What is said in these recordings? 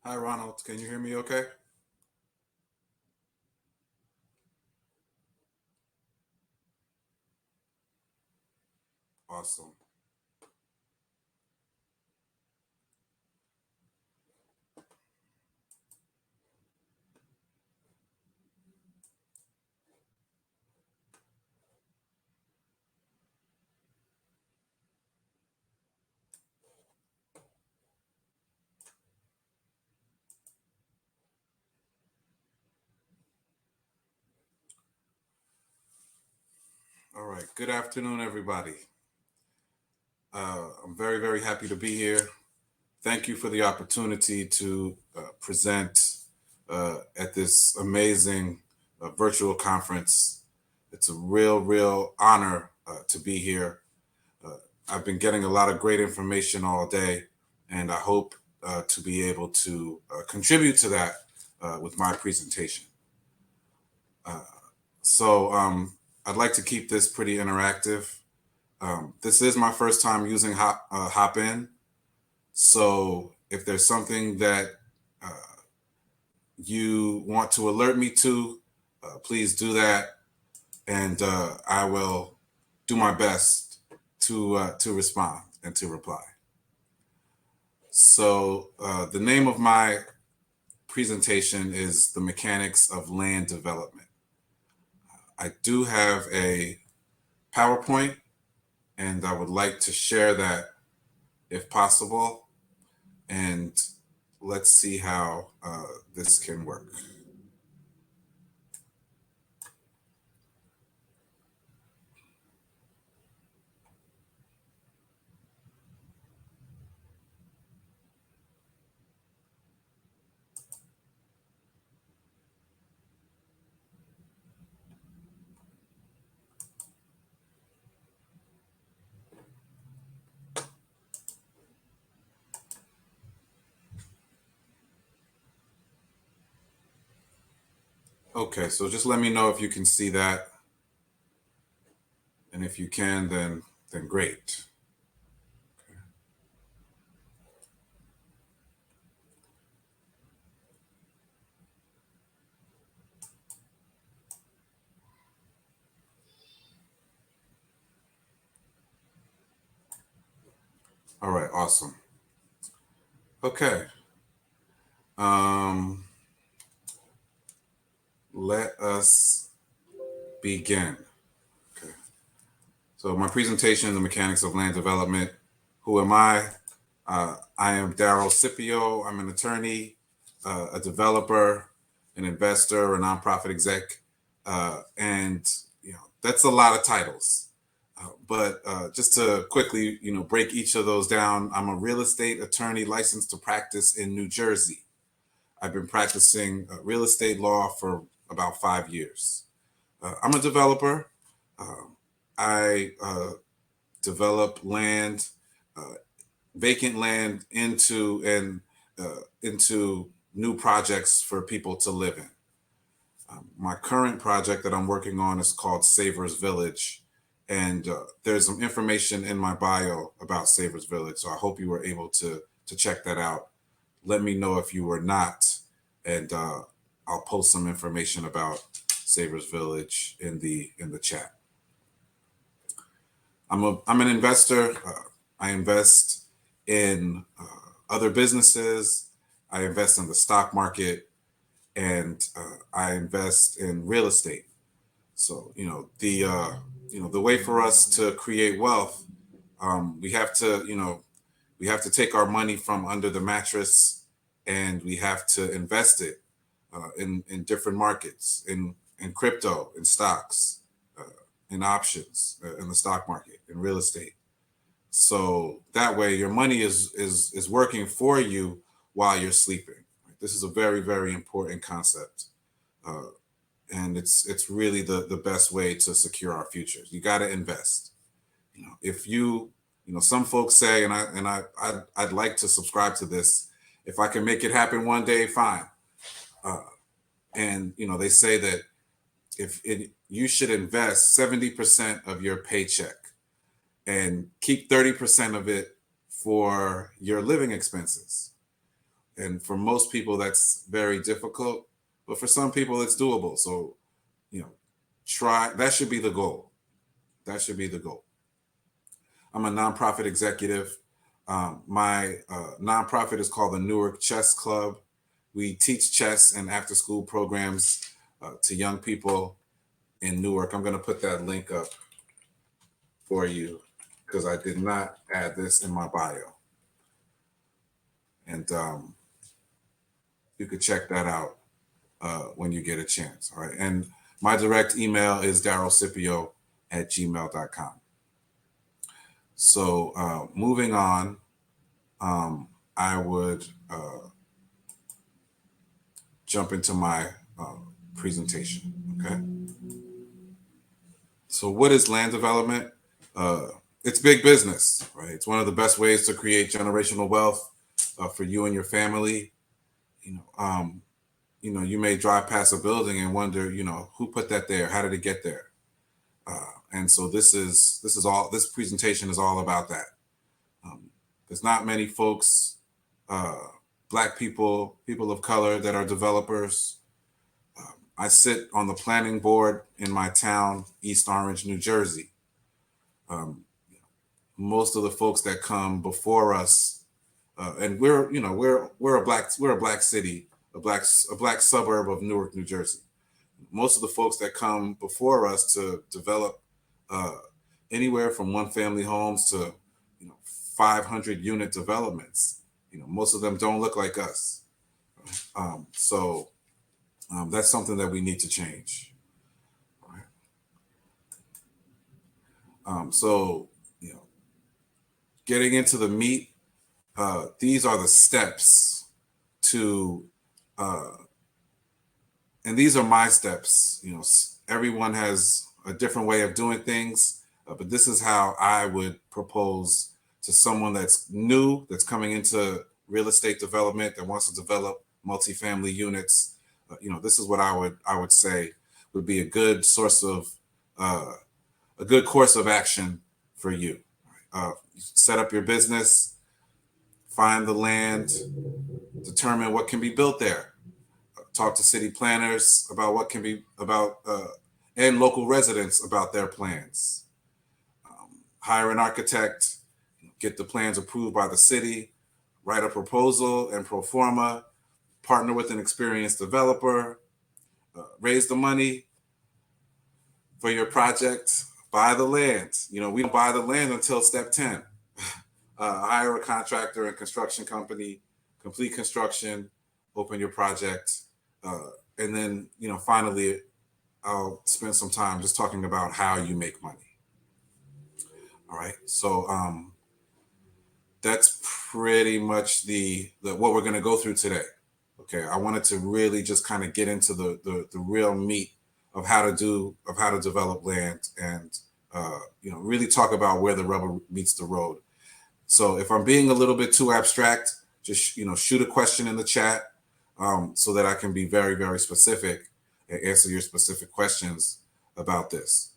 Hi, Ronald. Can you hear me okay? Awesome. All right. Good afternoon, everybody. I'm very, very happy to be here. Thank you for the opportunity to present at this amazing virtual conference. It's a real honor to be here. Uh, I've been getting a lot of great information all day, and I hope to be able to contribute to that with my presentation. Uh, so I'd like to keep this pretty interactive. This is my first time using Hop In. So if there's something that uh, you want to alert me to, please do that, and I will do my best to respond and to reply. So the name of my presentation is The Mechanics of Land Development. I do have a PowerPoint, and I would like to share that if possible. And let's see how this can work. Okay, so just let me know if you can see that, and if you can, then great. All right, awesome. Okay, um, let us begin. Okay, so my presentation, the mechanics of land development. Who am I? I am Darryl Scipio. I'm an attorney, a developer, an investor, a nonprofit exec, and that's a lot of titles. But just to quickly, break each of those down, I'm a real estate attorney licensed to practice in New Jersey. I've been practicing real estate law for about 5 years. I'm a developer. Um, I develop land, uh, vacant land into new projects for people to live in. My current project that I'm working on is called Savers Village, and there's some information in my bio about Savers Village. So I hope you were able to check that out. Let me know if you were not, and I'll post some information about Savers Village in the chat. I'm an investor. I invest in other businesses. I invest in the stock market, and I invest in real estate. So the way for us to create wealth, we have to take our money from under the mattress, and we have to invest it in different markets, in crypto, in stocks, uh, in options, in the stock market, in real estate. So that way, your money is working for you while you're sleeping. This is a very important concept, uh, and it's really the best way to secure our futures. You got to invest. If some folks say, and I'd like to subscribe to this. If I can make it happen one day, fine. Uh, and they say that you should invest 70% of your paycheck and keep 30% of it for your living expenses. And for most people, that's very difficult. But for some people, it's doable. So, try. That should be the goal. That should be the goal. I'm a nonprofit executive. My nonprofit is called the Newark Chess Club. We teach chess and after school programs to young people in Newark. I'm going to put that link up for you because I did not add this in my bio. And you could check that out when you get a chance. All right. And my direct email is darrylscipio@gmail.com. So moving on, I would jump into my presentation. Okay. So what is land development? It's big business, right? It's one of the best ways to create generational wealth for you and your family. You may drive past a building and wonder, who put that there? How did it get there? And so this presentation is all about that. There's not many folks, Black people, people of color that are developers. I sit on the planning board in my town, East Orange, New Jersey. Most of the folks that come before us, and we're a black city, a black suburb of Newark, New Jersey. Most of the folks that come before us to develop anywhere from one family homes to 500 unit developments, most of them don't look like us. So that's something that we need to change. So getting into the meat, these are the steps to, and these are my steps. Everyone has a different way of doing things, but this is how I would propose to someone that's new, that's coming into real estate development, that wants to develop multifamily units. This is what I would say would be a good source of a good course of action for you. Set up your business, find the land, determine what can be built there. Talk to city planners about what can be and local residents about their plans. Hire an architect, get the plans approved by the city, write a proposal and pro forma, partner with an experienced developer, raise the money for your project, buy the land. We don't buy the land until step 10. Hire a contractor and construction company, complete construction, open your project. And then, finally, I'll spend some time just talking about how you make money. All right. So that's pretty much what we're going to go through today. Okay. I wanted to really just kind of get into the real meat of how to develop land and, really talk about where the rubber meets the road. So if I'm being a little bit too abstract, just, shoot a question in the chat so that I can be very, very specific and answer your specific questions about this.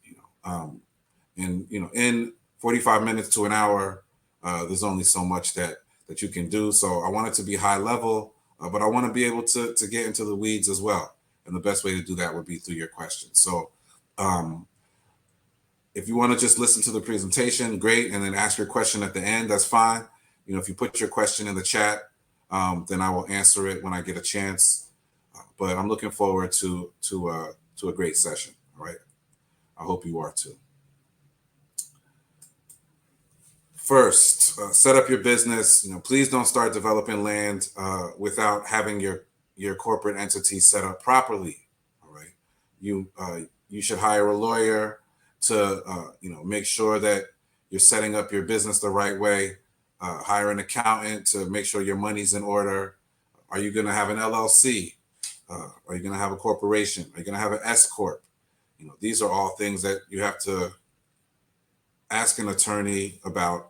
In 45 minutes to an hour, there's only so much that you can do. So I want it to be high level, but I want to be able to get into the weeds as well. And the best way to do that would be through your questions. So if you want to just listen to the presentation, great. And then ask your question at the end, that's fine. If you put your question in the chat, then I will answer it when I get a chance. But I'm looking forward to a great session. All right. I hope you are too. First, set up your business. Please don't start developing land without having your corporate entity set up properly. All right. You should hire a lawyer to make sure that you're setting up your business the right way. Hire an accountant to make sure your money's in order. Are you going to have an LLC? Are you going to have a corporation? Are you going to have an S corp? These are all things that you have to ask an attorney about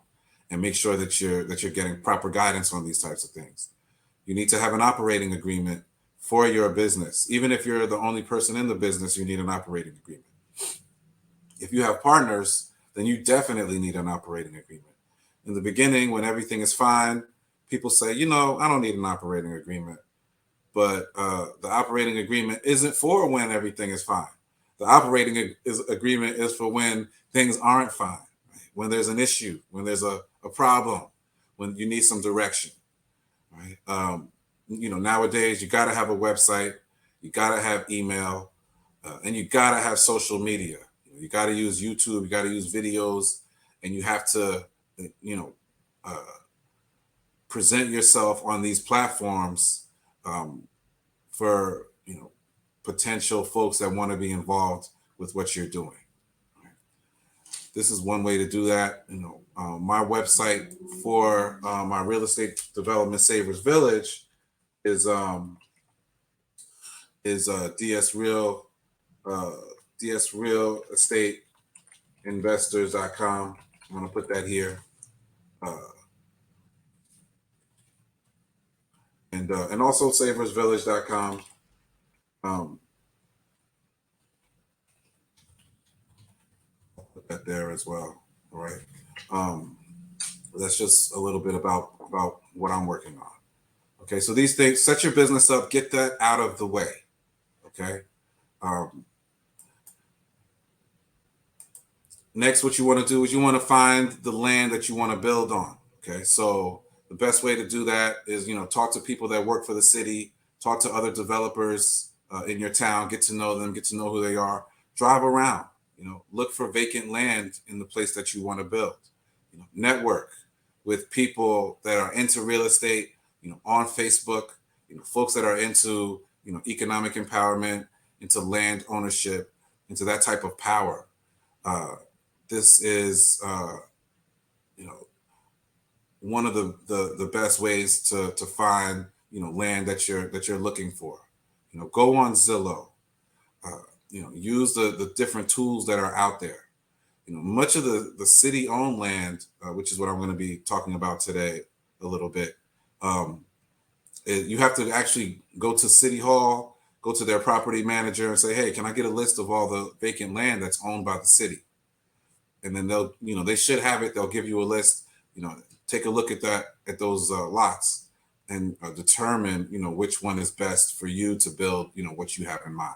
and make sure that you're getting proper guidance on these types of things. You need to have an operating agreement for your business. Even if you're the only person in the business, you need an operating agreement. If you have partners, then you definitely need an operating agreement. In the beginning, when everything is fine, people say, you know, I don't need an operating agreement. But the operating agreement isn't for when everything is fine. The agreement is for when things aren't fine, right? When there's an issue, when there's a problem, when you need some direction, right? You know, nowadays you got to have a website, you got to have email, and you got to have social media. You got to use YouTube, you got to use videos, and you have to, you know, uh, present yourself on these platforms for, you know, potential folks that want to be involved with what you're doing. This is one way to do that. You know, my website for my real estate development Savers Village is DS Real DS Real Estate Investors.com. I'm gonna put that here. And also saversvillage.com. Put that there as well. All right. That's just a little bit about what I'm working on. Okay, so these things, set your business up, get that out of the way. Okay. Next, what you want to do is you want to find the land that you want to build on. Okay, so the best way to do that is, you know, talk to people that work for the city, talk to other developers in your town, get to know them, get to know who they are, drive around, you know, look for vacant land in the place that you want to build, you know, network with people that are into real estate, you know, on Facebook, you know, folks that are into, you know, economic empowerment, into land ownership, into that type of power. This is, you know, one of the best ways to find, you know, land that you're looking for. You know, go on Zillow. You know, use the different tools that are out there. You know, much of the city owned land, which is what I'm going to be talking about today a little bit. You have to actually go to City Hall, go to their property manager and say, hey, can I get a list of all the vacant land that's owned by the city? And then they'll, you know, they should have it. They'll give you a list, you know, take a look at those lots and determine, you know, which one is best for you to build, you know, what you have in mind.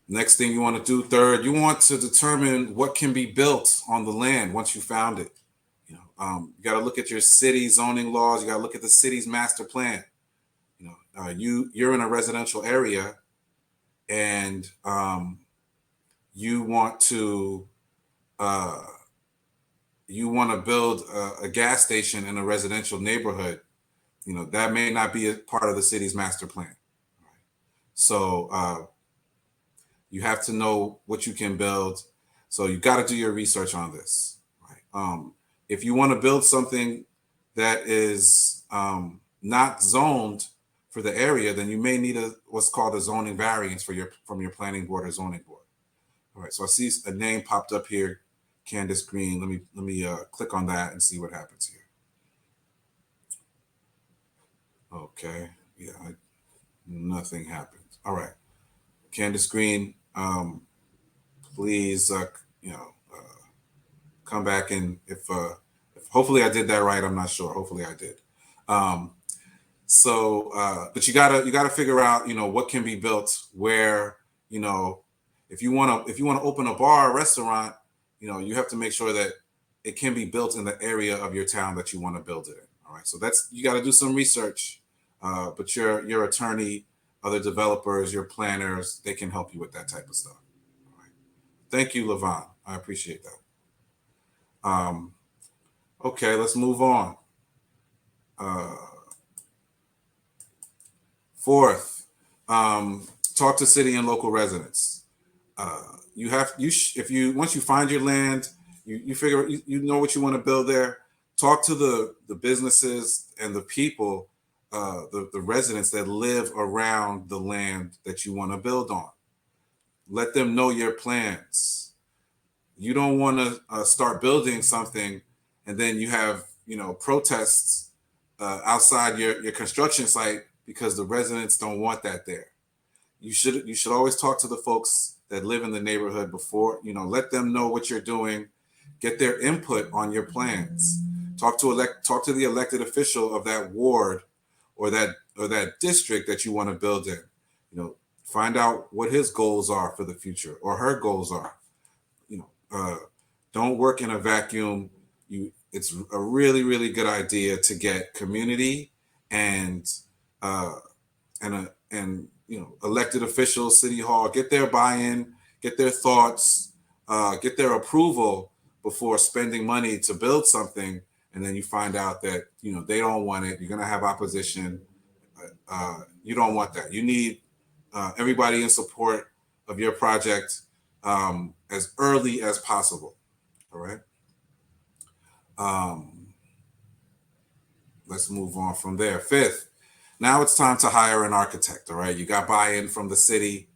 Next thing you want to do, third, you want to determine what can be built on the land once you found it. You know, you got to look at your city zoning laws. You got to look at the city's master plan. You know, you're in a residential area, and you want to build a gas station in a residential neighborhood. You know, that may not be a part of the city's master plan. So you have to know what you can build. So you got to do your research on this. Right? If you want to build something that is not zoned for the area, then you may need what's called a zoning variance from your planning board or zoning board. All right. So I see a name popped up here, Candace Green. Let me click on that and see what happens here. Okay. Yeah. Nothing happens. All right. Candace Green, please, you know, come back, and if hopefully I did that right. I'm not sure. Hopefully I did. But you gotta figure out, you know, what can be built where, you know, if you want to open a bar or restaurant, you know, you have to make sure that it can be built in the area of your town that you want to build it in. All right. So you got to do some research, but your attorney, other developers, your planners, they can help you with that type of stuff. All right. Thank you, Levon. I appreciate that. Okay, let's move on. Fourth, talk to city and local residents. Once you find your land, you figure you know what you want to build there. Talk to the businesses and the people, the residents that live around the land that you want to build on. Let them know your plans. You don't want to start building something and then you have, you know, protests outside your construction site because the residents don't want that there. You should always talk to the folks that live in the neighborhood before, you know, let them know what you're doing, Get their input on your plans. Talk to the elected official of that ward or that district that you want to build in. Find out what his goals are for the future or her goals are. Don't work in a vacuum. It's a really, really good idea to get community and elected officials, city hall, get their buy-in, get their thoughts, get their approval before spending money to build something, and then you find out that they don't want it. You're gonna have opposition. You don't want that. You need everybody in support of your project as early as possible. All right. Let's move on from there. Fifth, now it's time to hire an architect. All right. You got buy-in from the city.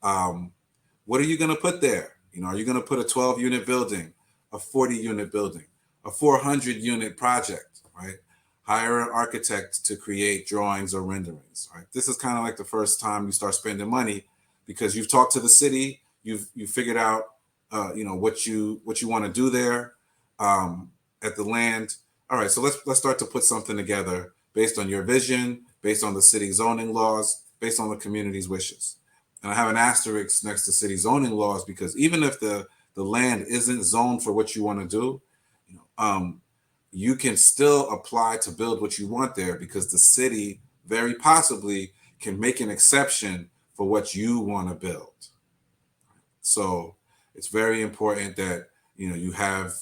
What are you going to put there? Are you going to put a 12-unit building, a 40-unit building, a 400-unit project, right? Hire an architect to create drawings or renderings, right? This is kind of like the first time you start spending money because you've talked to the city, you've figured out, what you want to do there at the land. All right, so let's start to put something together based on your vision, based on the city zoning laws, based on the community's wishes. And I have an asterisk next to city zoning laws because even if the land isn't zoned for what you want to do, you can still apply to build what you want there because the city very possibly can make an exception for what you want to build. So it's very important that you have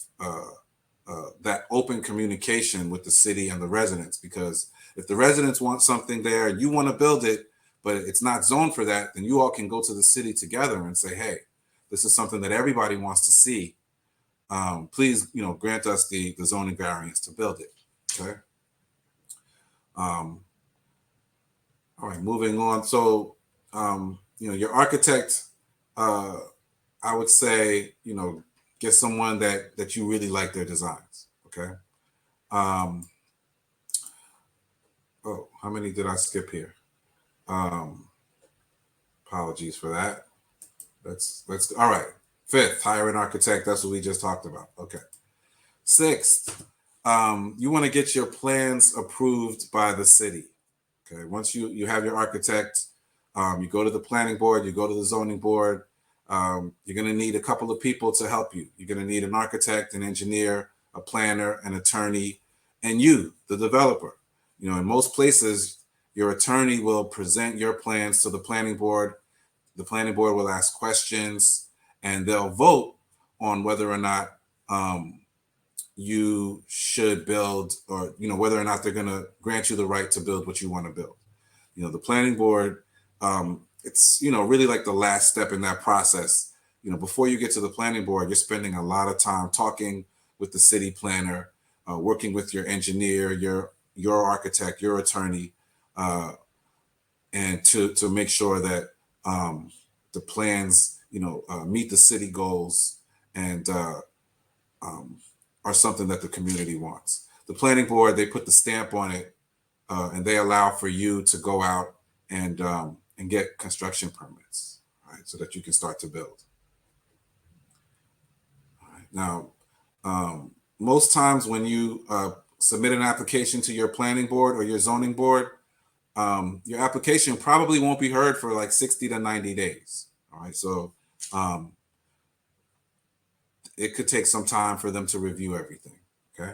that open communication with the city and the residents, because if the residents want something there, you want to build it, but it's not zoned for that, then you all can go to the city together and say, hey, this is something that everybody wants to see. Please, grant us the zoning variance to build it. Okay. All right, moving on. So, your architect, I would say, get someone that you really like their designs. Okay. Oh, how many did I skip here? Apologies for that. Let's all right. Fifth, hire an architect. That's what we just talked about. Okay. Sixth, you want to get your plans approved by the city. Okay. Once you have your architect, you go to the planning board, you go to the zoning board. You're going to need a couple of people to help you. You're going to need an architect, an engineer, a planner, an attorney, and you, the developer. In most places, your attorney will present your plans to the planning board. The planning board will ask questions, and they'll vote on whether or not you should build, or whether or not they're going to grant you the right to build what you want to build. The planning board, it's really like the last step in that process. Before you get to the planning board, you're spending a lot of time talking with the city planner, working with your engineer, your architect, your attorney, and to make sure that the plans meet the city goals and are something that the community wants. The planning board, they put the stamp on it, and they allow for you to go out and get construction permits, right, so that you can start to build. All right. Now, most times when you submit an application to your planning board or your zoning board, your application probably won't be heard for like 60 to 90 days. All right. So it could take some time for them to review everything. Okay.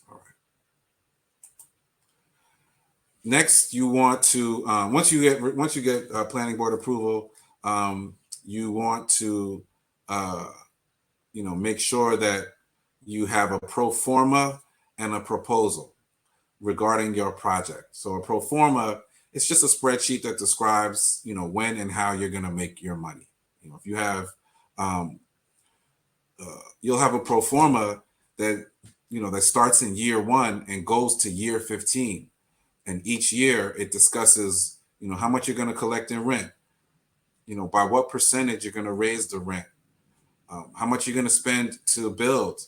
All right. Next, you want to once you get planning board approval, you want to make sure that you have a pro forma and a proposal regarding your project. So a pro forma, it's just a spreadsheet that describes when and how you're going to make your money. If you have you'll have a pro forma that that starts in year 1 and goes to year 15. And each year it discusses, how much you're going to collect in rent, by what percentage you're going to raise the rent, how much you're going to spend to build,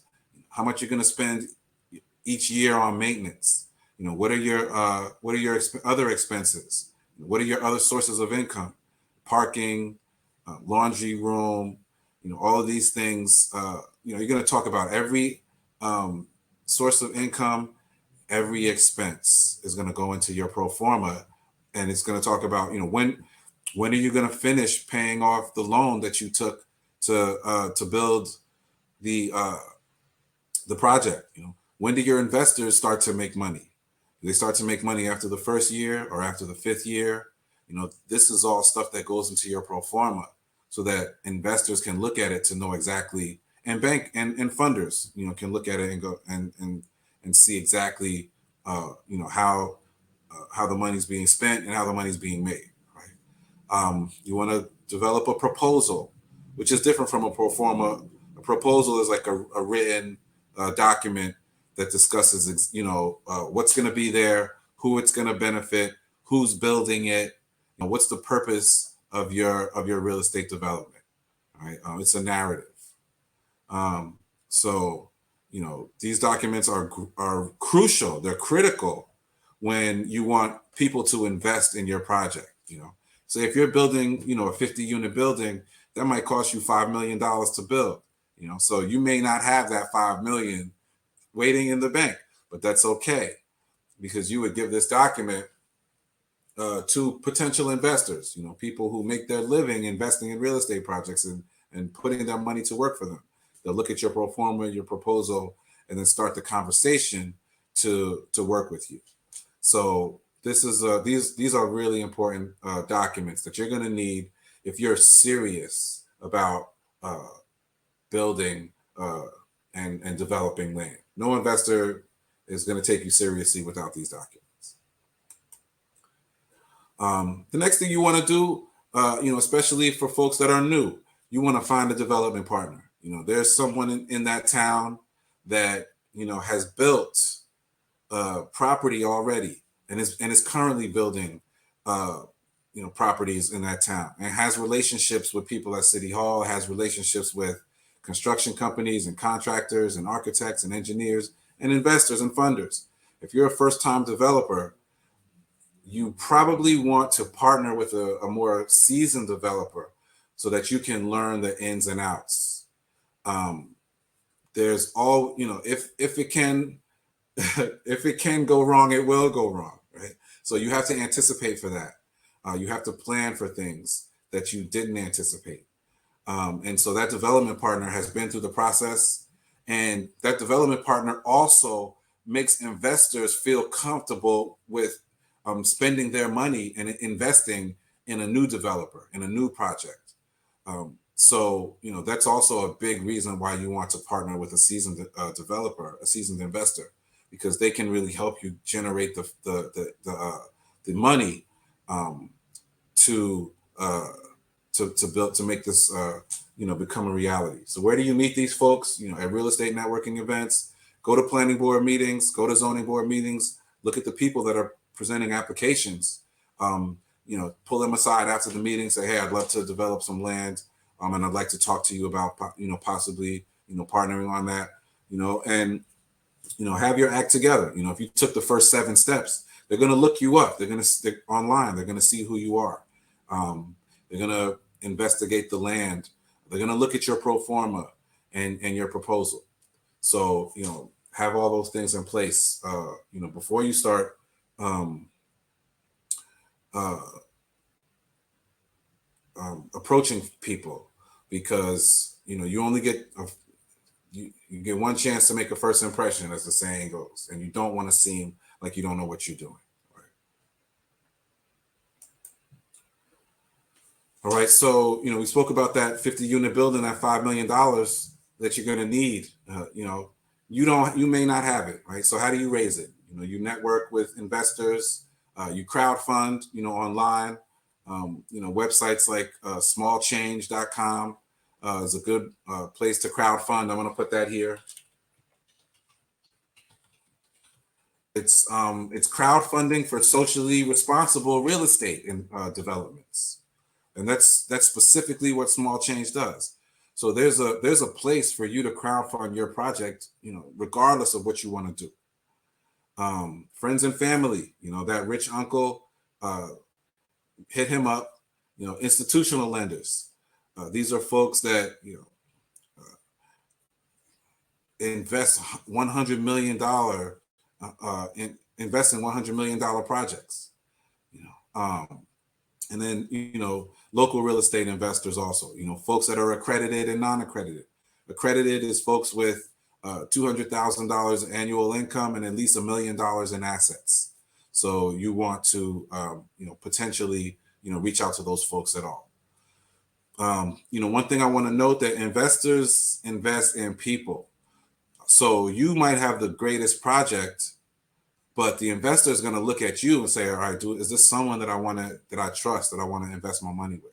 how much you're going to spend each year on maintenance. What are your other expenses? What are your other sources of income? Parking, laundry room, all of these things you're going to talk about every source of income, every expense is going to go into your pro forma, and it's going to talk about, when are you going to finish paying off the loan that you took to build the project. When do your investors start to make money? Do they start to make money after the first year or after the fifth year? This is all stuff that goes into your pro forma, so that investors can look at it to know exactly, and bank and funders, can look at it and go and see exactly, how the money's being spent and how the money's being made. Right. You want to develop a proposal, which is different from a pro forma. A proposal is like a written document that discusses, what's going to be there, who it's going to benefit, who's building it, what's the purpose of your real estate development. Right. It's a narrative. So, these documents are crucial. They're critical when you want people to invest in your project. So if you're building, a 50-unit building, that might cost you $5 million to build. So you may not have that $5 million waiting in the bank, but that's okay, because you would give this document to potential investors, people who make their living investing in real estate projects and putting their money to work for them. They'll look at your pro forma, your proposal, and then start the conversation to work with you. So this is these are really important documents that you're going to need if you're serious about building and developing land. No investor is going to take you seriously without these documents. The next thing you want to do, especially for folks that are new, you want to find a development partner. There's someone in that town that has built property already and is currently building properties in that town, and has relationships with people at City Hall, has relationships with construction companies and contractors and architects and engineers and investors and funders. If you're a first-time developer, you probably want to partner with a more seasoned developer so that you can learn the ins and outs. There's all, if it can if it can go wrong, it will go wrong, right? So you have to anticipate for that. You have to plan for things that you didn't anticipate. And so that development partner has been through the process, and that development partner also makes investors feel comfortable with spending their money and investing in a new developer, in a new project. So, that's also a big reason why you want to partner with a seasoned developer, a seasoned investor, because they can really help you generate the money to build, to make this become a reality. So where do you meet these folks? At real estate networking events. Go to planning board meetings. Go to zoning board meetings. Look at the people that are presenting applications. Pull them aside after the meeting. Say, hey, I'd love to develop some land, and I'd like to talk to you about possibly partnering on that. And have your act together. If you took the first 7 steps, they're going to look you up. They're going to stick online. They're going to see who you are. They're going to investigate the land. They're going to look at your pro forma and your proposal. So, have all those things in place, before you start approaching people, because, you only get you get one chance to make a first impression, as the saying goes, and you don't want to seem like you don't know what you're doing. All right, so we spoke about that 50-unit building, that $5 million that you're going to need. You may not have it, right? So how do you raise it? You network with investors, you crowdfund, online. Websites like smallchange.com is a good place to crowdfund. I'm going to put that here. It's crowdfunding for socially responsible real estate in developments. And that's specifically what Small Change does. So there's a place for you to crowdfund your project, regardless of what you want to do. Friends and family, that rich uncle, hit him up. Institutional lenders. These are folks that invest $100 million invest in $100 million projects. You know, and then local real estate investors also. Folks that are accredited and non-accredited. Accredited is folks with $200,000 annual income and at least $1 million in assets. So you want to potentially reach out to those folks at all. One thing I want to note, that investors invest in people. So you might have the greatest project, but the investor is going to look at you and say, all right, is this someone that I trust, that I want to invest my money with?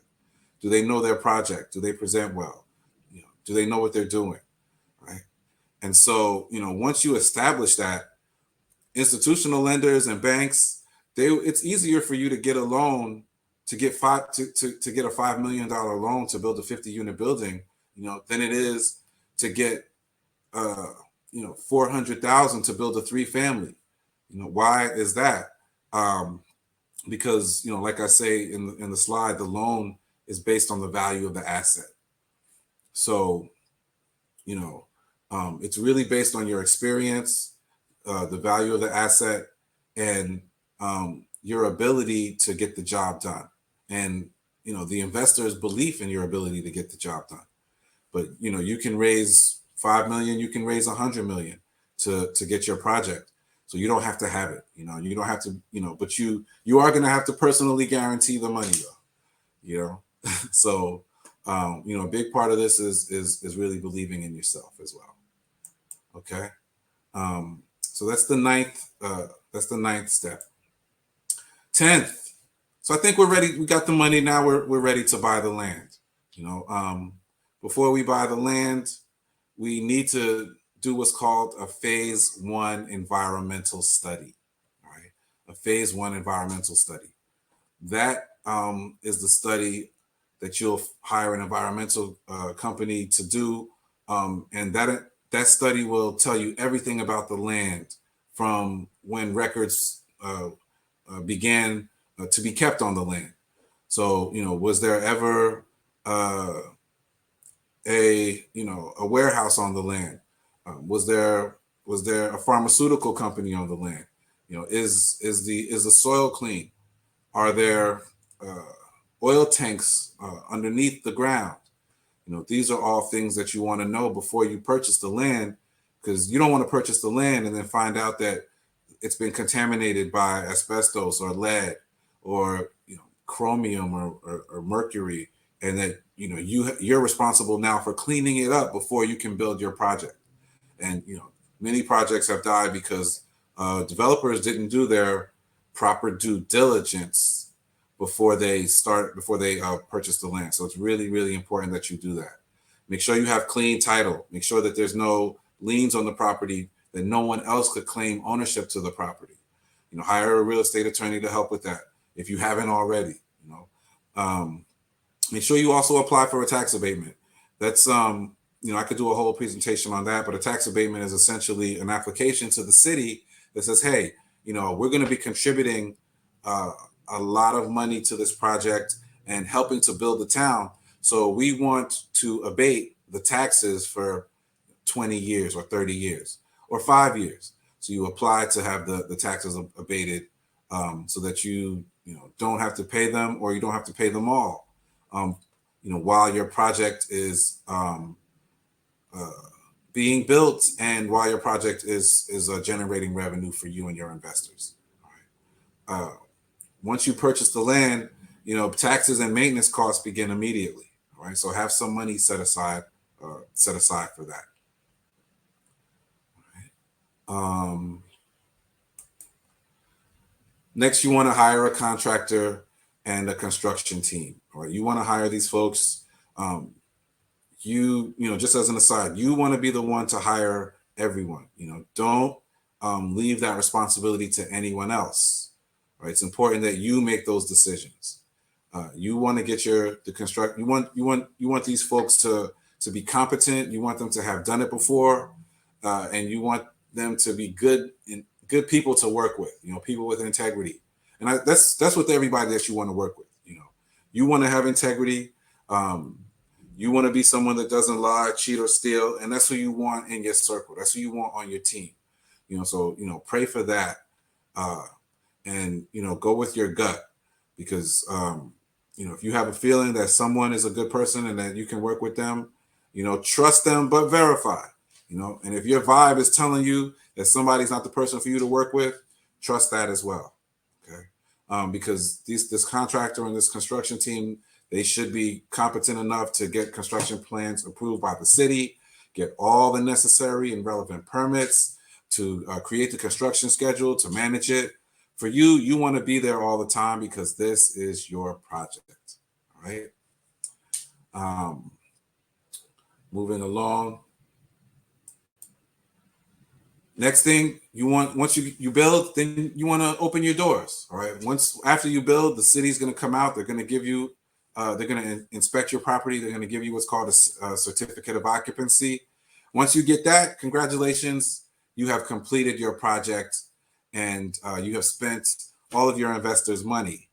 Do they know their project? Do they present well? Do they know what they're doing? Right. And so, once you establish that, institutional lenders and banks, it's easier for you to get a loan, to get to get a $5 million loan to build a 50-unit building, than it is to get $400,000 to build a 3-family. Why is that? Because like I say in the slide, the loan is based on the value of the asset. So it's really based on your experience, the value of the asset, and your ability to get the job done, and the investor's belief in your ability to get the job done. But you can raise 5 million, you can raise 100 million to get your project. So you don't have to have it. You don't have to. But you are going to have to personally guarantee the money, though. So a big part of this is really believing in yourself as well. Okay. So that's the ninth. That's the ninth step. 10th. So I think we're ready. We got the money now. We're ready to buy the land. Before we buy the land, we need to do what's called a phase 1 environmental study. All right. A phase 1 environmental study. That is the study that you'll hire an environmental company to do, and that study will tell you everything about the land from when records began to be kept on the land. So, was there ever a warehouse on the land? Was there a pharmaceutical company on the land? Is the soil clean? Are there oil tanks underneath the ground? These are all things that you want to know before you purchase the land, because you don't want to purchase the land and then find out that it's been contaminated by asbestos or lead or chromium or mercury, and that you're responsible now for cleaning it up before you can build your project. And many projects have died because developers didn't do their proper due diligence before they purchase the land. So it's really, really important that you do that. Make sure you have clean title. Make sure that there's no liens on the property, that no one else could claim ownership to the property. Hire a real estate attorney to help with that if you haven't already. Make sure you also apply for a tax abatement. That's I could do a whole presentation on that, but a tax abatement is essentially an application to the city that says, hey, we're going to be contributing a lot of money to this project and helping to build the town. So we want to abate the taxes for 20 years or 30 years or 5 years. So you apply to have the taxes abated so that you don't have to pay them, or you don't have to pay them all while your project is being built and while your project is generating revenue for you and your investors. All right. Once you purchase the land, taxes and maintenance costs begin immediately. All right. So have some money set aside for that. All right. Next, you want to hire a contractor and a construction team. All right. You want to hire these folks. Just as an aside, you want to be the one to hire everyone. Don't leave that responsibility to anyone else. Right? It's important that you make those decisions. You want to get you want these folks to be competent. You want them to have done it before, and you want them to be good people to work with. People with integrity, and that's with everybody that you want to work with. You want to have integrity. You want to be someone that doesn't lie, cheat, or steal, and that's who you want in your circle. That's who you want on your team. So pray for that, and go with your gut, because if you have a feeling that someone is a good person and that you can work with them, trust them but verify. And if your vibe is telling you that somebody's not the person for you to work with, trust that as well. Okay, because this contractor and this construction team, they should be competent enough to get construction plans approved by the city, get all the necessary and relevant permits, to create the construction schedule, to manage it. For you, you want to be there all the time because this is your project. All right. Moving along. Next thing you want, once you build, then you want to open your doors. All right. After you build, the city's going to come out. They're going to give you, they're going to inspect your property. They're going to give you what's called a certificate of occupancy. Once you get that, congratulations, you have completed your project, and you have spent all of your investors' money,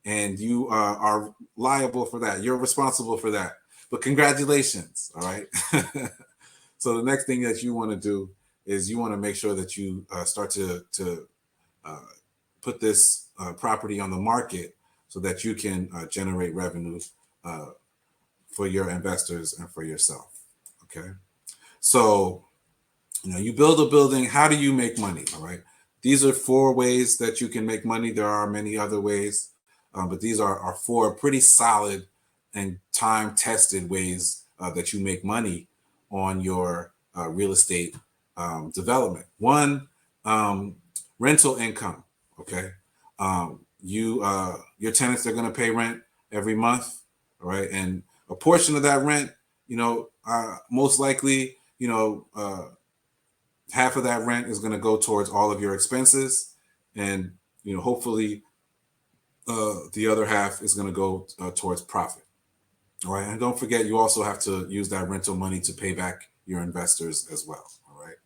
and you are liable for that. You're responsible for that. But congratulations. All right. So the next thing that you want to do is you want to make sure that you start to put this property on the market so that you can generate revenues for your investors and for yourself. Okay. So, you build a building. How do you make money? All right. These are 4 ways that you can make money. There are many other ways, but these are 4 pretty solid and time-tested ways that you make money on your real estate development. 1, rental income. Okay. Your tenants are going to pay rent every month. All right. And a portion of that rent, most likely, half of that rent is going to go towards all of your expenses. And, hopefully the other half is going to go towards profit. All right. And don't forget, you also have to use that rental money to pay back your investors as well. All right.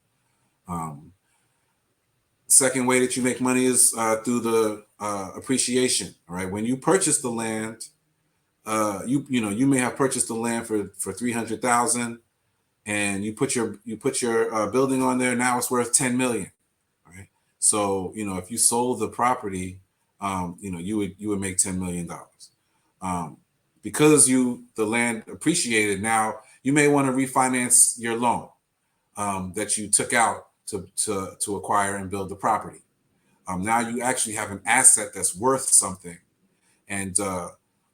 Second way that you make money is through the appreciation. All right. When you purchase the land, you may have purchased the land for $300,000, and you put your building on there. Now it's worth $10 million. All right. So if you sold the property, you would make $10 million. Because the land appreciated, now you may want to refinance your loan that you took out to acquire and build the property. Now you actually have an asset that's worth something, and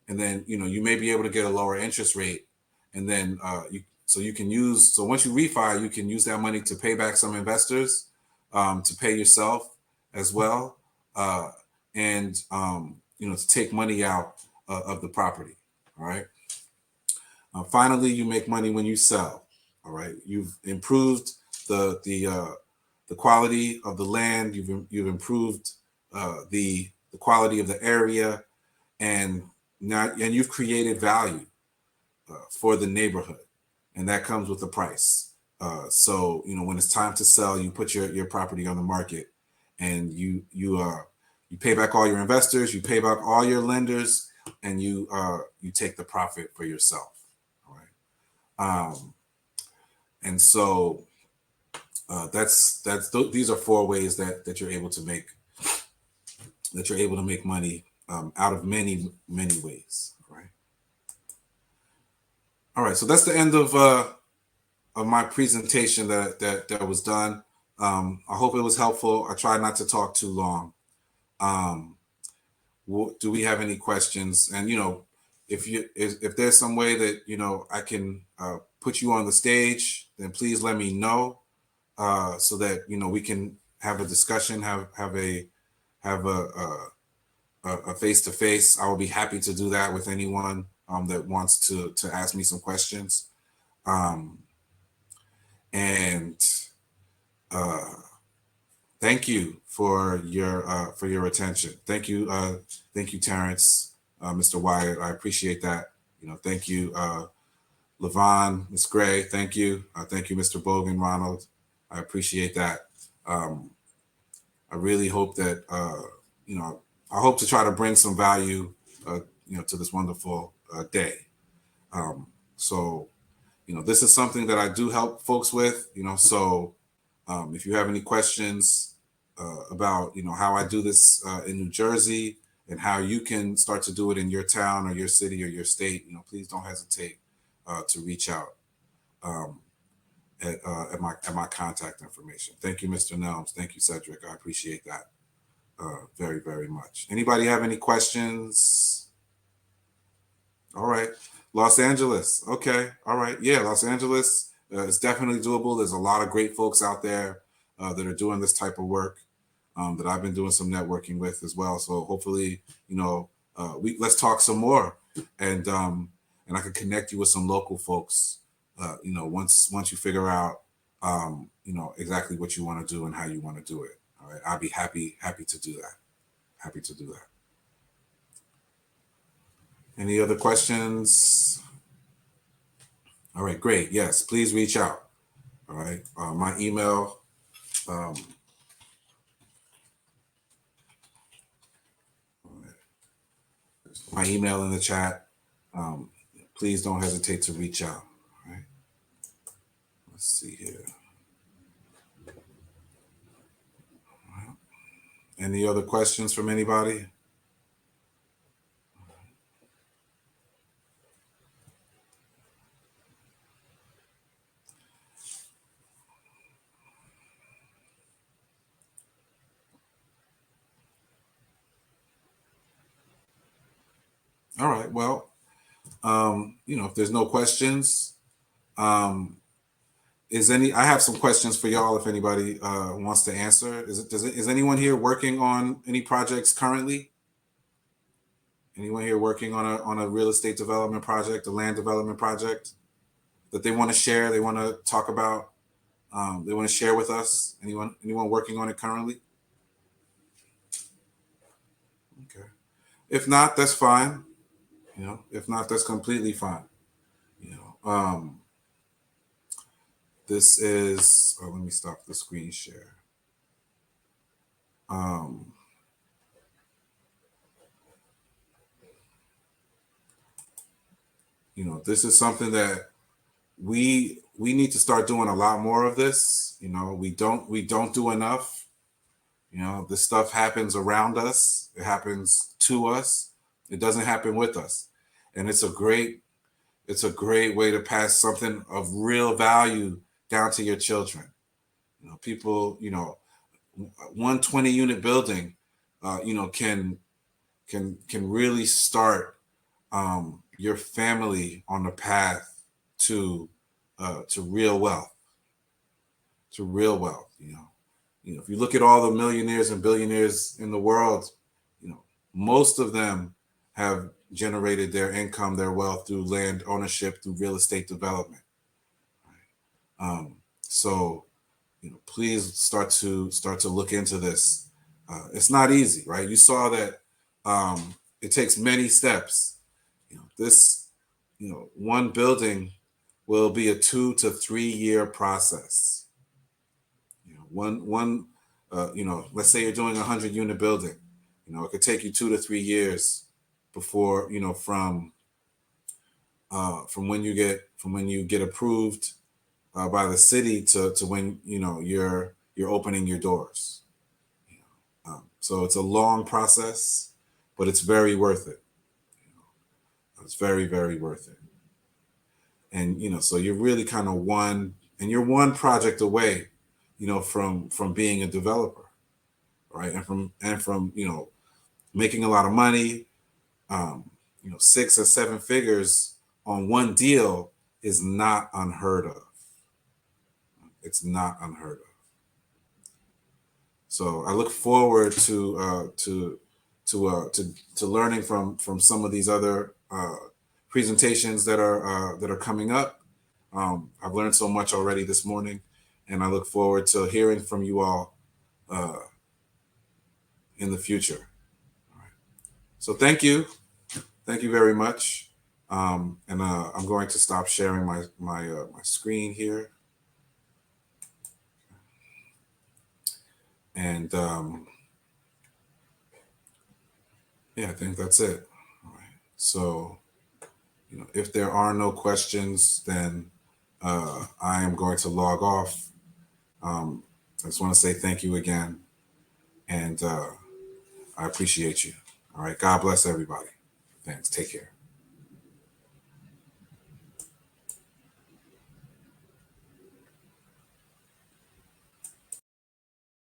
then you may be able to get a lower interest rate, and then so once you refi, you can use that money to pay back some investors, to pay yourself as well, and to take money out of the property. All right. Finally, you make money when you sell. All right. You've improved the quality of the land. You've improved the quality of the area, and you've created value for the neighborhood, and that comes with a price. So when it's time to sell, you put your property on the market, and you pay back all your investors, you pay back all your lenders, and you take the profit for yourself. All right. And so these are 4 ways that you're able to make money out of many ways. All right. All right. So that's the end of my presentation that was done. I hope it was helpful. I tried not to talk too long. Do we have any questions? And if there's some way that I can put you on the stage, then please let me know, so that we can have a discussion, have a face-to-face. I will be happy to do that with anyone that wants to ask me some questions. And thank you for your attention. Thank you, Terrence, Mr. Wyatt. I appreciate that. Thank you, Levon, Ms. Gray. Thank you. Thank you, Mr. Bogan, Ronald. I appreciate that. I really hope that I hope to try to bring some value to this wonderful day. So, this is something that I do help folks with, so if you have any questions about, how I do this in New Jersey and how you can start to do it in your town or your city or your state, please don't hesitate to reach out at my contact information. Thank you, Mr. Nelms. Thank you, Cedric. I appreciate that very, very much. Anybody have any questions? All right. Los Angeles. Okay. All right. Yeah, Los Angeles is definitely doable. There's a lot of great folks out there that are doing this type of work that I've been doing some networking with as well. So hopefully, let's talk some more, and I can connect you with some local folks. Once you figure out, exactly what you want to do and how you want to do it. All right. I'll be happy to do that. Happy to do that. Any other questions? All right, great. Yes, please reach out. All right. My email, in the chat. Please don't hesitate to reach out. All right. Let's see here. All right. Any other questions from anybody? All right. Well, if there's no questions, I have some questions for y'all if anybody wants to answer. Is anyone here working on any projects currently? Anyone here working on a real estate development project, a land development project that they want to share, they want to talk about, they want to share with us? Anyone working on it currently? Okay. If not, that's fine. If not, that's completely fine. This is, let me stop the screen share. This is something that we need to start doing a lot more of this. We don't do enough. This stuff happens around us. It happens to us. It doesn't happen with us. And it's a great way to pass something of real value down to your children. People, 120 unit building, can really start your family on the path to real wealth. To real wealth. If you look at all the millionaires and billionaires in the world, most of them have generated their income, their wealth through land ownership, through real estate development. So, please start to look into this. It's not easy, right? You saw that it takes many steps. This, one building will be a 2 to 3 year process. Let's say you're doing a 100 unit building. It could take you 2 to 3 years before, from when you get approved by the city to when you're opening your doors. So it's a long process, but it's very worth it. It's very, very worth it. And so you're really kind of you're one project away, from being a developer, right? And from making a lot of money. 6 or 7 figures on one deal is not unheard of. It's not unheard of. So I look forward to learning from some of these other presentations that are coming up. I've learned so much already this morning, and I look forward to hearing from you all in the future. All right. So thank you very much, and I'm going to stop sharing my screen here. And yeah, I think that's it. All right. So If there are no questions, then I am going to log off. I just want to say thank you again, and I appreciate you. All right. God bless everybody. Thanks. Take care.